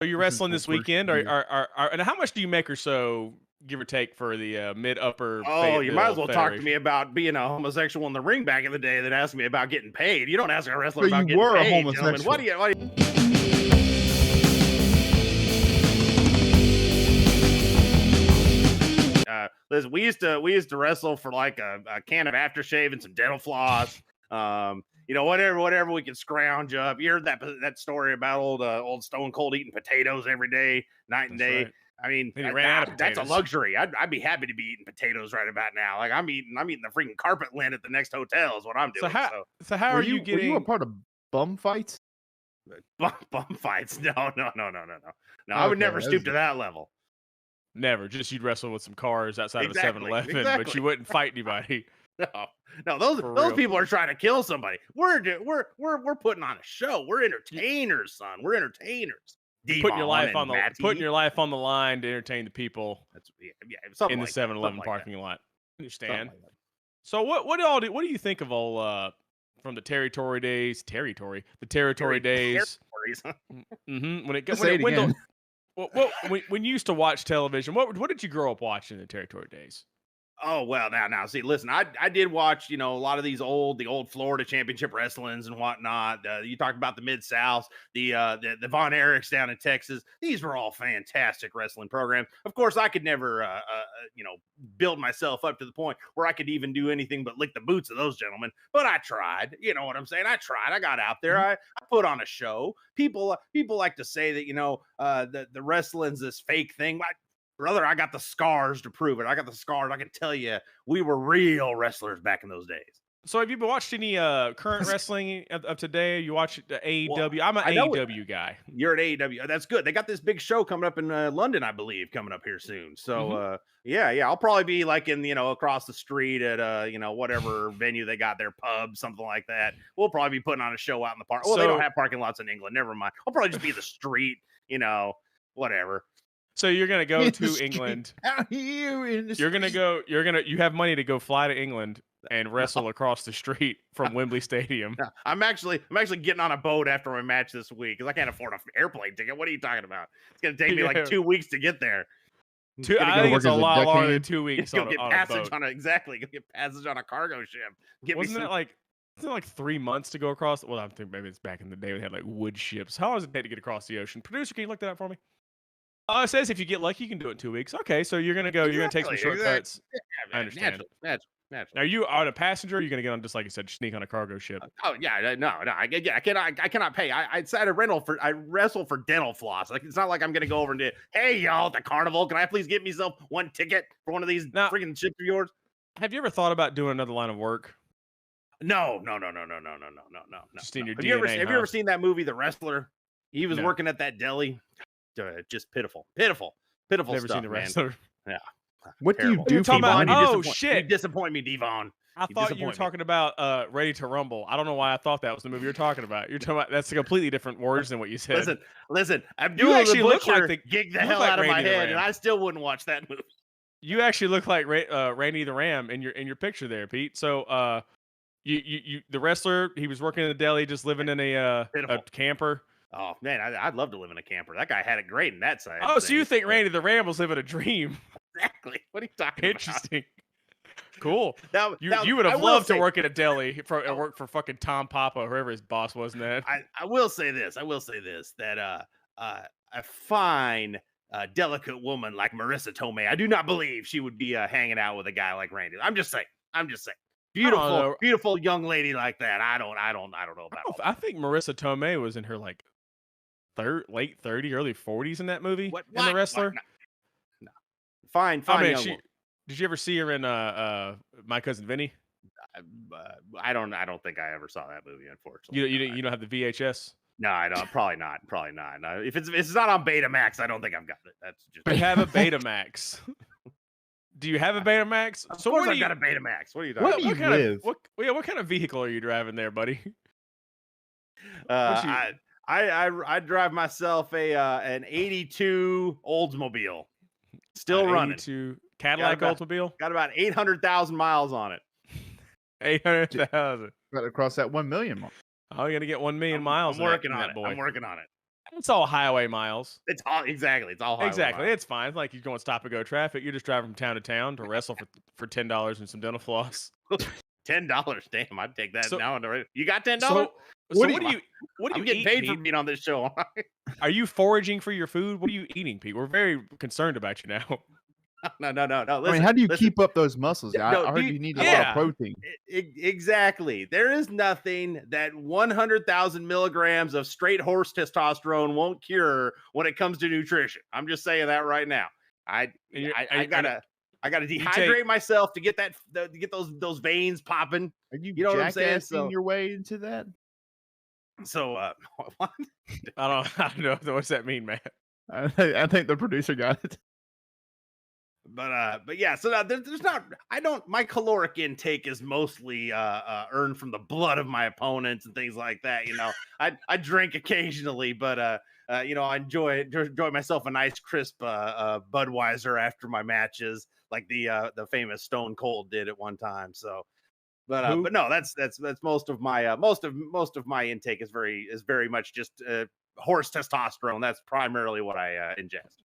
Are you This is wrestling the this worst weekend? year. And how much do you make or so, give or take, for the mid-upper Oh, you might Fayetteville as well talk to Federation? me about being a homosexual in the ring back in the day than ask me about getting paid. You don't ask a wrestler But you about getting were a paid, gentlemen. homosexual. What do you listen, we used to wrestle for like a can of aftershave and some dental floss. Whatever we could scrounge up. You heard that story about old Stone Cold eating potatoes every day, night and That's day. right. I mean, And he ran out of that's a potatoes. luxury. I'd be happy to be eating potatoes right about now. Like I'm eating the freaking carpet lint at the next hotel is what I'm So doing. how Were are you you were you a getting? part of bum fights? Bum fights. No. No, I would Okay, never stoop to that level. Never. Just you'd wrestle with some cars outside of a Exactly. 7-Eleven, but you wouldn't fight anybody. No, those For those real. people are trying to kill somebody. We're putting on a show. We're entertainers, son. We're entertainers. Putting your life Devon on and the line to entertain the people That's something in the like that, 7-Eleven something like that, parking lot. something Understand? like that. So what do you think of all from the territory days? The territory days. Territories. When it Say it when again. when you used to watch television, what did you grow up watching in the territory days? Oh well, now see, listen, I did watch, a lot of the old Florida Championship wrestlings and whatnot. You talked about the Mid South, the Von Erichs down in Texas. These were all fantastic wrestling programs. Of course, I could never, build myself up to the point where I could even do anything but lick the boots of those gentlemen. But I tried. You know what I'm saying? I tried. I got out there. I put on a show. People like to say that the wrestling's this fake thing. Brother, I got the scars to prove it. I got the scars. I can tell you, we were real wrestlers back in those days. So have you watched any current wrestling of today? You watch the AEW? I'm an I know AEW guy. You're at AEW. That's good. They got this big show coming up in London, I believe, coming up here soon. So, yeah, I'll probably be like in, across the street at, whatever venue they got their pub, something like that. We'll probably be putting on a show out in the park. Well, they don't have parking lots in England. Never mind. I'll probably just be the street, whatever. So you're gonna go In the to street, England. out here in the You're gonna street. go. You have money to go fly to England and wrestle across the street from Wembley Stadium. Yeah, I'm actually getting on a boat after my match this week because I can't afford an airplane ticket. What are you talking about? It's gonna take me like 2 weeks to get there. I go think work it's a as a lot longer than deckhand. 2 weeks Go on get a passage boat. go get passage on a cargo ship. Wasn't it like 3 months to go across? Well, I think maybe it's back in the day we had like wood ships. How long does it take to get across the ocean? Producer, can you look that up for me? Oh, it says if you get lucky, you can do it in 2 weeks. Okay, so you're gonna go. You're gonna take some shortcuts. I understand. Naturally. Now, are you on a passenger? Or are you gonna get on, just like you said, sneak on a cargo ship? Oh yeah, no. I cannot pay. I wrestle for dental floss. Like it's not like I'm gonna go over and do, hey y'all at the carnival, can I please get myself one ticket for one of these freaking ships of yours? Have you ever thought about doing another line of work? No. Just in your Have DNA, you ever seen that movie, The Wrestler? He was working at that deli. Just pitiful Never stuff, seen the man. wrestler. Yeah. What do you Terrible. do for about- money? oh, You shit. disappoint me, Devon. I thought you were talking about Ready to Rumble. I don't know why I thought that was the movie you're talking about. You're talking about that's completely different words than what you said. Listen. I'm You doing actually the look butcher, like gig the hell out of my head, and I still wouldn't watch that movie. You actually look like Randy the Ram in your picture there, Pete. So you the wrestler, he was working in the deli, just living in a camper. Oh man, I'd love to live in a camper. That guy had it great in that side. Oh, so you think Randy the Ram was living a dream? Exactly. What are you talking Interesting. Cool. Now, You would have loved to work at a deli and work for fucking Tom Papa, whoever his boss was in that. I will say this. That a fine, delicate woman like Marissa Tomei, I do not believe she would be hanging out with a guy like Randy. I'm just saying. Beautiful young lady like that. I don't know about. I think Marissa Tomei was in her like late 30, early 40s in that movie. What? In The Wrestler? No. Fine young woman. Did you ever see her in My Cousin Vinny? I don't think I ever saw that movie, unfortunately. You don't have the VHS? No, I don't. Probably not. No, if it's not on Betamax, I don't think I've got it. That's just. I have a Betamax. Do you have a Betamax? Of course I've got a Betamax. What are you talking about? What kind of vehicle are you driving there, buddy? I drive myself an 82 Oldsmobile. Still running. 82 Cadillac Oldsmobile? Got about 800,000 miles on it. 800,000. Got to cross that 1 million mark. Oh, you're gonna get 1 million miles. I'm working on it. It's all highway miles. It's all exactly. It's all highway Exactly. miles. It's fine. It's like you're going stop and go traffic. You're just driving from town to town to wrestle for $10 and some dental floss. $10. Damn, I'd take that So- now. You got $10? So what do you I'm getting eat, paid for Pete? being on this show. Are you foraging for your food? What are you eating, Pete? We're very concerned about you now. No. I mean, how do you keep up those muscles? I No, heard dude, you need a lot yeah. of protein. Exactly. There is nothing that 100,000 milligrams of straight horse testosterone won't cure when it comes to nutrition. I'm just saying that right now. I gotta dehydrate myself to get those veins popping. Are you, You know what I'm saying? jackassing your way into that? So what? I don't know. What's that mean, Matt? I think the producer got it. But yeah, so there's not. My caloric intake is mostly earned from the blood of my opponents and things like that. You know, I drink occasionally, but you know, I enjoy myself a nice crisp Budweiser after my matches, like the famous Stone Cold did at one time. So, but no, that's most of my most of my intake is very much just horse testosterone. That's primarily what I ingest.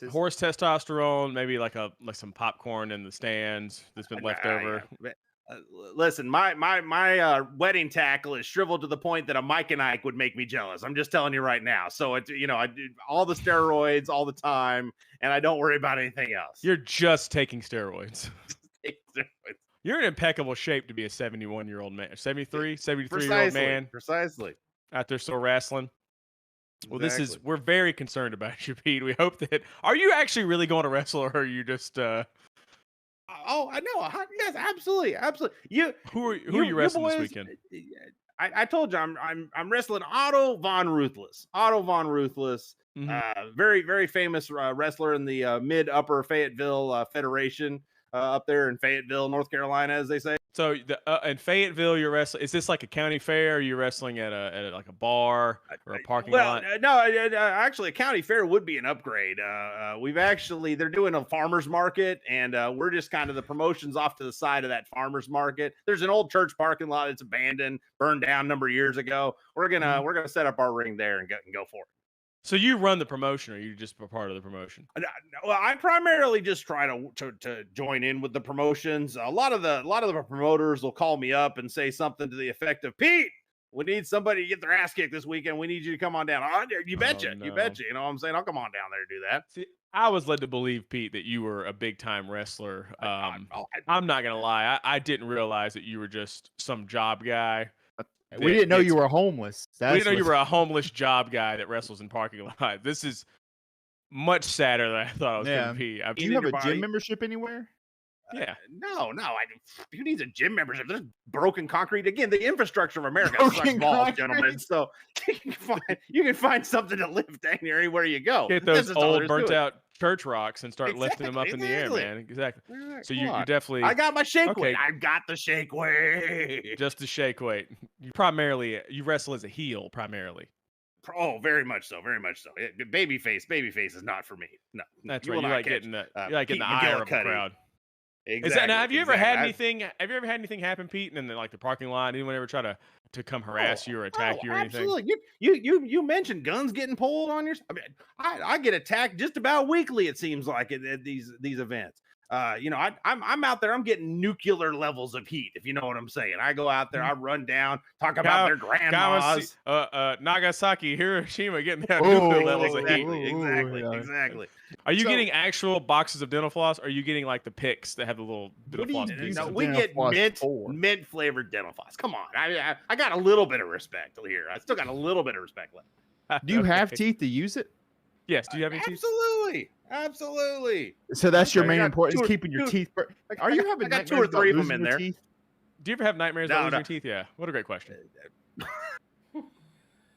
Horse testosterone, maybe like some popcorn in the stands that's been left over. Yeah. Listen, my wedding tackle is shriveled to the point that a Mike and Ike would make me jealous. I'm just telling you right now. So I do all the steroids all the time, and I don't worry about anything else. You're just taking steroids. You're in impeccable shape to be a 71-year-old man, 73-year-old man. Precisely. Out there still wrestling. Well, Exactly. we're very concerned about you, Pete. We hope that. Are you actually really going to wrestle, or are you just? Oh, I know. Yes, absolutely. Who are you wrestling boys, this weekend? I told you I'm wrestling Otto Von Ruthless. Mhm. Very very famous wrestler in the mid upper Fayetteville Federation up there in Fayetteville, North Carolina, as they say. So in Fayetteville, you're wrestling. Is this like a county fair? Or are you wrestling at like a bar or a parking lot? No, actually, a county fair would be an upgrade. They're doing a farmer's market, and we're just kind of the promotions off to the side of that farmer's market. There's an old church parking lot that's abandoned, burned down a number of years ago. We're gonna set up our ring there and go for it. So you run the promotion, or you just a part of the promotion? Well, I primarily just try to join in with the promotions. A lot of the promoters will call me up and say something to the effect of, "Pete, we need somebody to get their ass kicked this weekend. We need you to come on down." Oh, you betcha, no. you betcha. You know what I'm saying? I'll come on down there to do that. See, I was led to believe, Pete, that you were a big time wrestler. I'm not gonna lie, I didn't realize that you were just some job guy. We didn't know you were homeless. We didn't know you were a homeless job guy that wrestles in parking lot. This is much sadder than I thought I was going to be. Do you have a gym membership anywhere? Yeah. No. Who needs a gym membership? There's broken concrete. Again, the infrastructure of America sucks balls, gentlemen. So you can find something to lift dang near anywhere you go. Get those old burnt out church rocks and start lifting them up in the air, man. Exactly. So you're definitely. I got my shake weight. I got the shake weight. Just the shake weight. You wrestle as a heel primarily. Oh, very much so. Very much so. Babyface is not for me. No, that's right. You like getting the ire of the crowd. Exactly. Now, have you ever had anything? Have you ever had anything happen, Pete? And then like the parking lot, anyone ever try to come harass you or attack you or anything? Absolutely. You mentioned guns getting pulled on your. I mean, I get attacked just about weekly. It seems like at these events. I'm out there. I'm getting nuclear levels of heat. If you know what I'm saying. I go out there. I run down, talk about their grandmas. Nagasaki, Hiroshima, getting that nuclear levels of heat. Exactly. Are you getting actual boxes of dental floss? Or are you getting like the picks that have the little dental floss pieces? No, we get mint flavored dental floss. Come on, I got a little bit of respect here. I still got a little bit of respect left. Do you have teeth to use it? Yes. Do you have any teeth? Absolutely. So that's your main importance, keeping your teeth. Are you having? I got 2 or 3 of them in there. Do you ever have nightmares about losing your teeth? Yeah. What a great question.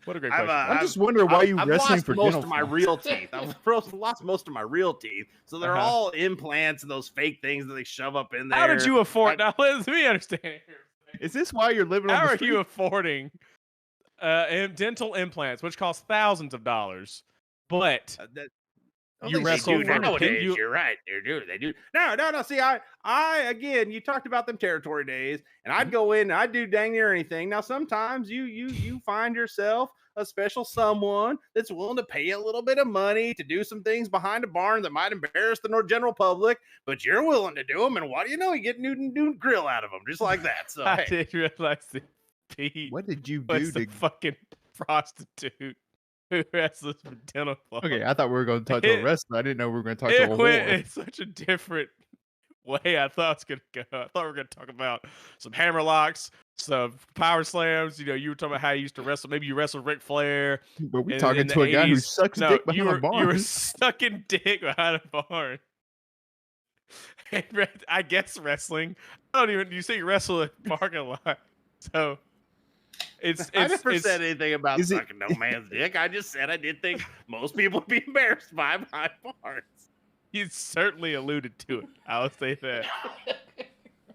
What a great question. I'm just wondering why you wrestling for dental most of my real teeth. I've lost most of my real teeth, so they're all implants and those fake things that they shove up in there. How did you afford? Now let me understand here. Is this why you're living on the street? How are you affording dental implants, which cost thousands of dollars? But You wrestle do for nowadays. You're right. They do. No. See, I again, you talked about them territory days, and I'd go in and I'd do dang near anything. Now, sometimes you find yourself a special someone that's willing to pay a little bit of money to do some things behind a barn that might embarrass the general public, but you're willing to do them. And what do you know? You get Newton grill out of them just like that. So I didn't realize that Pete What did you do the fucking prostitute who wrestles for dental floss. Okay, I thought we were going to talk to a wrestler. I didn't know we were going to talk to a went whore. in such a different way I thought it was going to go. I thought we were going to talk about some hammerlocks, some power slams. You know, you were talking about how you used to wrestle. Maybe you wrestled Ric Flair. But we're talking to a guy who sucks dick behind a barn. You were sucking dick behind a barn. And I guess wrestling. You say you wrestle in a parking lot. So I never said anything about sucking no man's dick. I just said I did think most people would be embarrassed behind barns. You certainly alluded to it. I'll say that.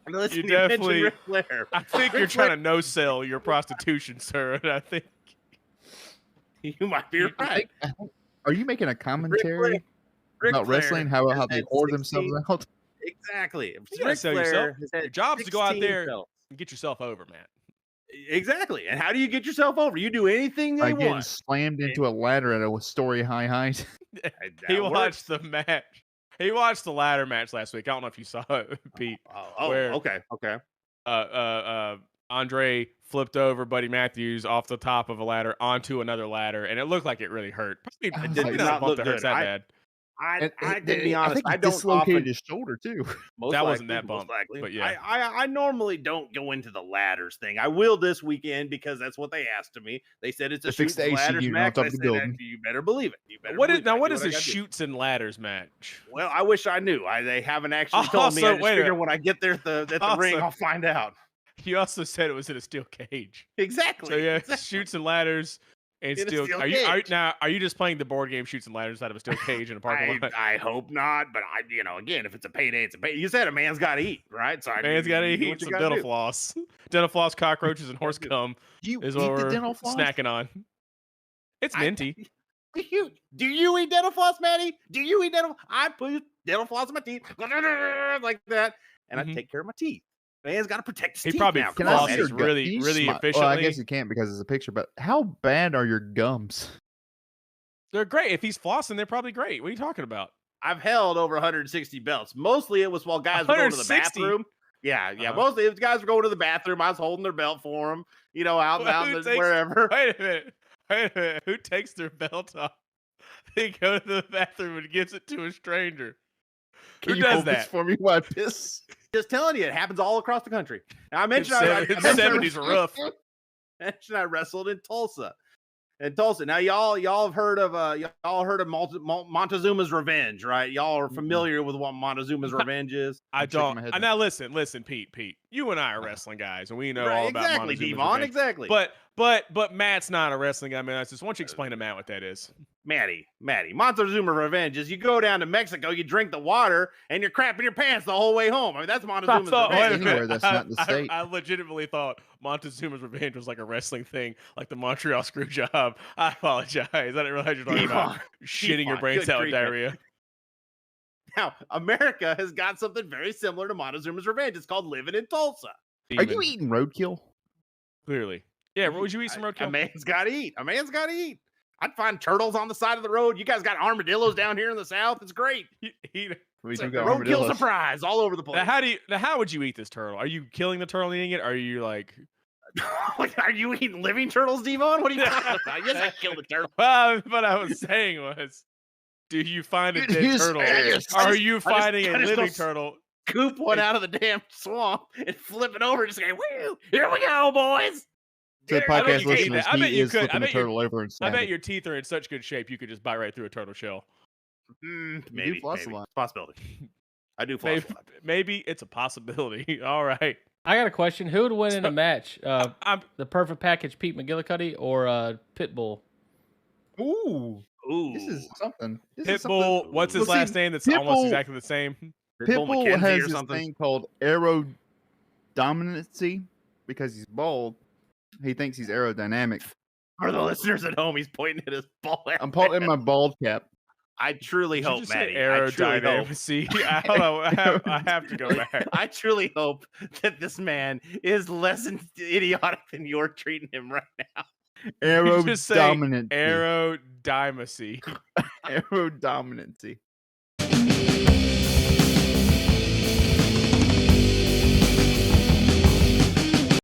Listen, you definitely. Ric Flair. I think you're trying to no-sell your prostitution, sir. And I think you might be right. Are you making a commentary about wrestling? How they whore themselves out? Exactly. You gotta sell yourself. Your job is to go out there and get yourself over, man. Exactly. And how do you get yourself over? You do anything they want. Getting slammed into a ladder at a story-high height. He watched the match. He watched the ladder match last week. I don't know if you saw it, Pete. Okay. Andre flipped over Buddy Matthews off the top of a ladder onto another ladder, and it looked like it really hurt. It did not look that bad. I to be honest, I don't dislocated his shoulder too. That wasn't that bump, but yeah. I normally don't go into the ladders thing. I will this weekend because that's what they asked of me. They said it's a shoots and ladders match. I said, you better believe it. What is a shoots and ladders match? Well, I wish I knew. They haven't actually told me. I just figure when I get there at the ring, I'll find out. He also said it was in a steel cage. Exactly. So yeah, shoots and ladders. And still, are you just playing the board game Shoots and Ladders out of a steel cage in a parking lot? I hope not, but again, if it's a payday, it's a payday. You said a man's got to eat, right? So man's got to eat some dental floss. Dental floss, cockroaches, and horse cum is what we're snacking on. It's minty. Do you eat dental floss, Maddie? Do you eat dental? I put dental floss in my teeth like that, and I take care of my teeth. Man's got to protect his teeth. He probably flosses really efficiently. Well, I guess you can't because it's a picture, but how bad are your gums? They're great. If he's flossing, they're probably great. What are you talking about? I've held over 160 belts. Mostly it was while guys were going to the bathroom. Yeah. Mostly if guys were going to the bathroom, I was holding their belt for them, out wherever. Wait a minute. Who takes their belt off? They go to the bathroom and gives it to a stranger. Who does that for me? Why piss? Just telling you, it happens all across the country. Now, I mentioned the 70s are rough. I wrestled in Tulsa. Now, y'all have heard of Montezuma's Revenge, right? Y'all are familiar with what Montezuma's Revenge is. I don't. Now, listen, Pete. You and I are wrestling guys, and we know all about Montezuma's Revenge. Exactly. But Matt's not a wrestling guy. I mean, I just want you to explain to Matt what that is. Maddie, Montezuma Revenge is you go down to Mexico, you drink the water, and you're crapping your pants the whole way home. I mean, that's Montezuma's Revenge. Anywhere that's not in the state. I legitimately thought Montezuma's Revenge was like a wrestling thing, like the Montreal Screwjob. I apologize. I didn't realize you're talking about shitting your brains out with diarrhea. Now, America has got something very similar to Montezuma's Revenge. It's called Living in Tulsa. Are you eating roadkill? Clearly. Yeah, would you eat some roadkill? A man's got to eat. I'd find turtles on the side of the road. You guys got armadillos down here in the South. It's great. Roadkill surprise all over the place. Now, how would you eat this turtle? Are you killing the turtle and eating it? Or are you like... Are you eating living turtles, Devon? What are you talking about? Yes, I killed the turtle. Well, what I was saying was, do you find a dead turtle? Are you finding a living turtle? Scoop one out of the damn swamp and flip it over and just say, "Woo! Here we go, boys." To podcast listeners, I bet you could. I bet your teeth are in such good shape you could just bite right through a turtle shell. Maybe. Possibility. I do floss a lot. Maybe it's a possibility. All right. I got a question. Who would win in a match? The Perfect Package, Pete Magillicutty, or Pitbull? Ooh. This is something. Pitbull. What's his last name? That's almost exactly the same. Pitbull has this thing called aerodominancy because he's bald. He thinks he's aerodynamic. For the listeners at home, he's pointing at his bald. I'm pointing at my bald cap. I truly Did you hope, just say Maddie. I truly hope. aerodynamic? I don't know. I have to go back. I truly hope that this man is less idiotic than you're treating him right now. You just say Aerodominancy. aerodynamic. Aerodominancy.